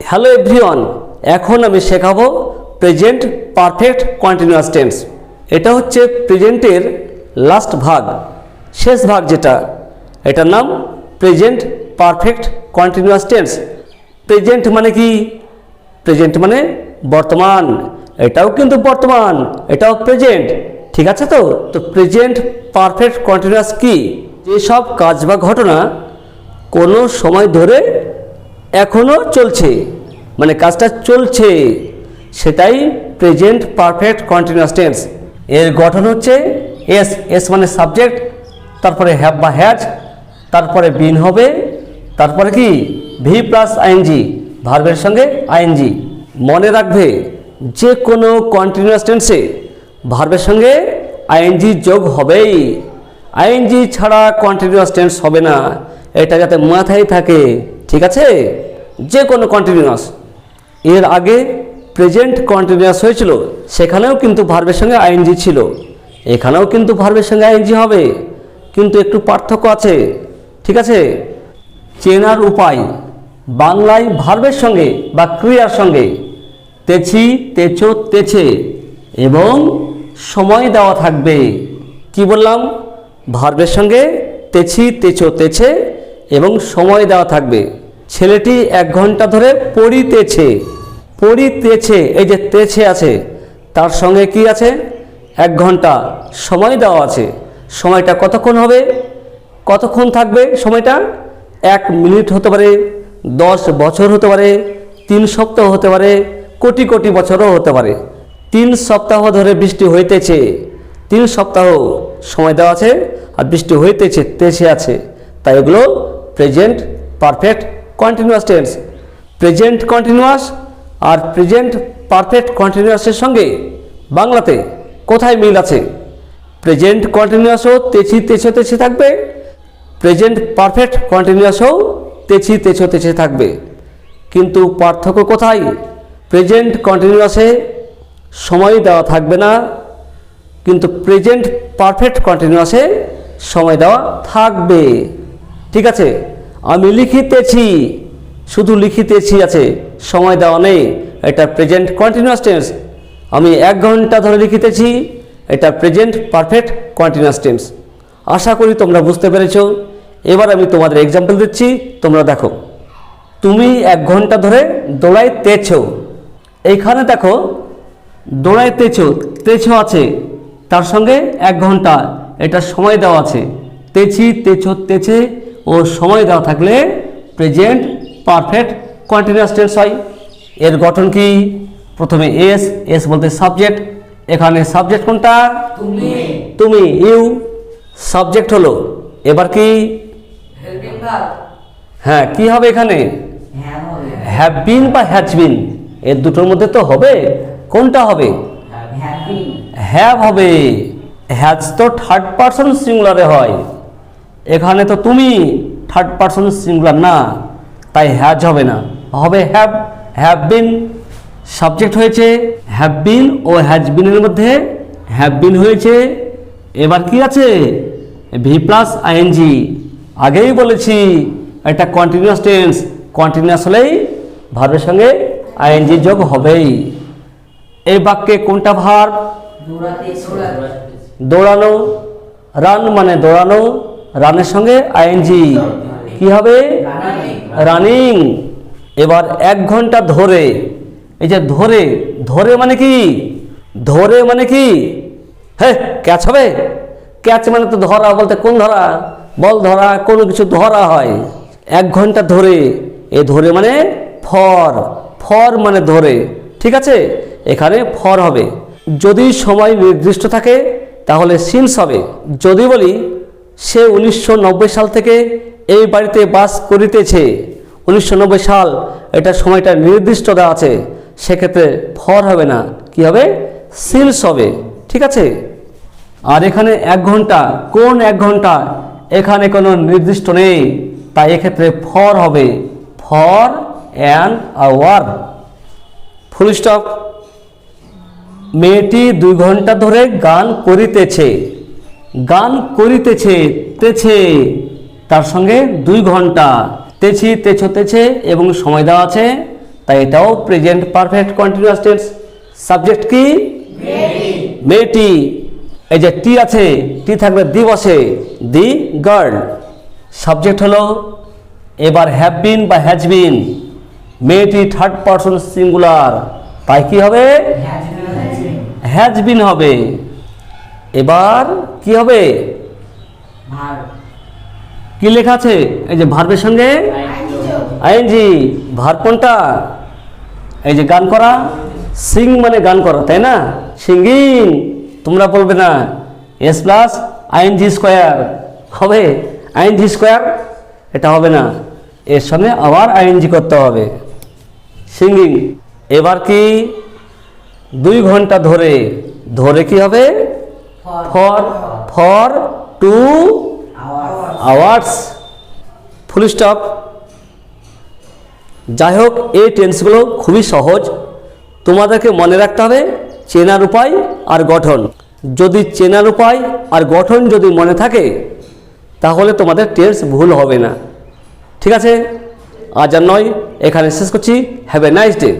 Hello everyone, এখন আমি শেখাবো প্রেজেন্ট পারফেক্ট কন্টিনিউয়াস টেন্স। এটা হচ্ছে প্রেজেন্টের লাস্ট ভাগ, শেষ ভাগ যেটা, এটার নাম present perfect continuous tense. Present মানে কি? প্রেজেন্ট মানে বর্তমান, এটাও কিন্তু বর্তমান, এটাও প্রেজেন্ট, ঠিক আছে? তো প্রেজেন্ট পারফেক্ট কন্টিনিউয়াস কি? যেসব কাজ বা ঘটনা কোনো সময় ধরে এখনও চলছে, মানে কাজটা চলছে, সেটাই প্রেজেন্ট পারফেক্ট কন্টিনিউয়াস টেন্স। এর গঠন হচ্ছে এস, এস মানে সাবজেক্ট, তারপরে হ্যাভ বা হ্যাজ, তারপরে বিন হবে, তারপরে কি ভি প্লাস আইএনজি, ভার্বের সঙ্গে আইএনজি। মনে রাখবে যে কোনো কন্টিনিউয়াস টেন্সে ভার্বের সঙ্গে আইএনজি যোগ হবেই, আইএনজি ছাড়া কন্টিনিউয়াস টেন্স হবে না, এটা যাতে মাথায় থাকে, ঠিক আছে? যে কোনো কন্টিনিউয়াস। এর আগে প্রেজেন্ট কন্টিনিউয়াস হয়েছিল, সেখানেও কিন্তু ভার্বের সঙ্গে আইএনজি ছিল, এখানেও কিন্তু ভার্বের সঙ্গে আইএনজি হবে, কিন্তু একটু পার্থক্য আছে, ঠিক আছে? চেনার উপায়, বাংলায় ভার্বের সঙ্গে বা ক্রিয়ার সঙ্গে তেছি, তেছো, তেছে এবং সময় দেওয়া থাকবে। কি বললাম? ভার্বের সঙ্গে তেছি, তেছো, তেছে এবং সময় দেওয়া থাকবে। ছেলেটি 1 ঘন্টা ধরে পড়িতেছে, পড়িতেছে, এই যে তেছে আছে, তার সঙ্গে কি আছে? 1 ঘন্টা সময় দেওয়া আছে। সময়টা কতক্ষণ হবে, কতক্ষণ থাকবে? সময়টা 1 মিনিট হতে পারে, 10 বছর হতে পারে, 3 সপ্তাহ হতে পারে, কোটি কোটি বছরও হতে পারে। 3 সপ্তাহ ধরে বৃষ্টি হইতেছে, 3 সপ্তাহ সময় দেওয়া আছে, আর বৃষ্টি হইতেছে, তেছে আছে, তাই এগুলো present perfect continuous tense. Present continuous আর প্রেজেন্ট পারফেক্ট কন্টিনিউয়াসের সঙ্গে বাংলাতে কোথায় মিল আছে? প্রেজেন্ট কন্টিনিউয়াসও তেছি, তেছো, তেছে থাকবে, প্রেজেন্ট পারফেক্ট কন্টিনিউয়াসও তেছি, তেছো, তেছে থাকবে, কিন্তু পার্থক্য কোথায়? প্রেজেন্ট কন্টিনিউয়াসে সময় দেওয়া থাকবে না, কিন্তু প্রেজেন্ট পারফেক্ট কন্টিনিউয়াসে সময় দেওয়া থাকবে, ঠিক আছে? আমি লিখিতেছি, শুধু লিখিতেছি আছে, সময় দেওয়া নেই, এটা প্রেজেন্ট কন্টিনিউয়াস টেন্স। আমি 1 ঘন্টা ধরে লিখিতেছি, এটা প্রেজেন্ট পারফেক্ট কন্টিনিউয়াস টেন্স। আশা করি তোমরা বুঝতে পেরেছো। এবার আমি তোমাদের এক্সাম্পল দিচ্ছি, তোমরা দেখো। তুমি 1 ঘন্টা ধরে দৌড়াইতেছো, এইখানে দেখো দৌড়াইতেছো, তেছো আছে, তার সঙ্গে 1 ঘন্টা, এটা সময় দেওয়া আছে। তেছি, তেছো, তেছে ও সময় দেওয়া থাকলে প্রেজেন্ট পারফেক্ট কন্টিনিউয়াস টেন্স হয়। এর গঠন কি? প্রথমে এস, এস বলতে সাবজেক্ট, এখানে সাবজেক্ট কোনটা? তুমি, তুমি, ইউ, সাবজেক্ট হলো। এবার কি? হ্যাঁ, কি হবে এখানে? হ্যাভ বিন বা হ্যাজ বিন, এর দুটোর মধ্যে তো হবে, কোনটা হবে? হ্যাভ হবে। হ্যাজ তো থার্ড পারসন সিঙ্গুলারে হয়, এখানে তো তুমি থার্ড পারসন সিঙ্গুলার না, তাই হ্যাজ হবে না, হবে হ্যাভ। হ্যাভ বিন সাবজেক্ট হয়েছে, হ্যাভ বিন ও হ্যাজ বিনের মধ্যে হ্যাভ বিন হয়েছে। এবার কি আছে? V plus ing. আগেই বলেছি এটা কন্টিনিউয়াস টেন্স, কন্টিনিউয়াস হলেই ভার্বের সঙ্গে আইএনজি যোগ হবেই। এই বাক্যে কোনটা ভার্ব? দৌড়ানো। রান মানে দৌড়ানো, রানের সঙ্গে আইএনজি, কি হবে? রানিং। এবার 1 ঘন্টা ধরে, এই যে ধরে, ধরে মানে কি? ধরে মানে কি? হ্যাঁ, ক্যাচ হবে। ক্যাচ মানে তো ধরা, বলতে কোন ধরা? বল ধরা, কোনো কিছু ধরা হয়। 1 ঘন্টা ধরে, এ ধরে মানে ফর, ফর মানে ধরে, ঠিক আছে? এখানে ফর হবে। যদি সময় নির্দিষ্ট থাকে তাহলে সিন্স হবে। যদি বলি সে 1990 সাল থেকে এই বাড়িতে বাস করিতেছে, 1990 সাল, এটা সময়টা নির্দিষ্ট দেওয়া আছে, সেক্ষেত্রে ফর হবে না, কি হবে? সিন্স হবে, ঠিক আছে? আর এখানে 1 ঘন্টা, কোন 1 ঘন্টা? এখানে কোনো নির্দিষ্ট নেই, তাই এক্ষেত্রে ফর হবে, for an hour, full stop. মেয়েটি 2 ঘন্টা ধরে গান করিতেছে, গান করিতেছে, তেছে, তার সঙ্গে 2 ঘন্টা, তেছি, তেছো, তেছে এবং সময় দেওয়া আছে, তাই এটাও present perfect continuous tense. Subject কি? মেয়েটি। এই যে টি আছে, টি থাকলে দি বসে, দি গার্ল। সাবজেক্ট হলো এবার হ্যাভ বিন বা হ্যাজ বিন, মেয়েটি থার্ড পারসন সিঙ্গুলার, তাই কি হবে? হ্যাজ বিন হবে। এবার কি হবে? কি লেখা আছে? এই যে ভার্বের সঙ্গে আইএনজি। ভার্ব কোনটা? এই যে গান করা, সিং মানে গান করা, তাই না? সিঙ্গিং। তোমরা বলবে না এস প্লাস আইএনজি স্কোয়ার হবে, আইএনজি স্কোয়ার এটা হবে না, এর সঙ্গে আবার আইএনজি করতে হবে, সিঙ্গিং। এবার কি? 2 ঘন্টা ধরে, ধরে কি হবে? For 2 hours, full stop. যাই হোক, এই টেন্সগুলো খুবই সহজ, তোমাদেরকে মনে রাখতে হবে চেনার উপায় আর গঠন। যদি চেনার উপায় আর গঠন যদি মনে থাকে তাহলে তোমাদের টেন্স ভুল হবে না। ঠিক আছে, আজ আর নয়, এখানে শেষ করছি। Have a nice day.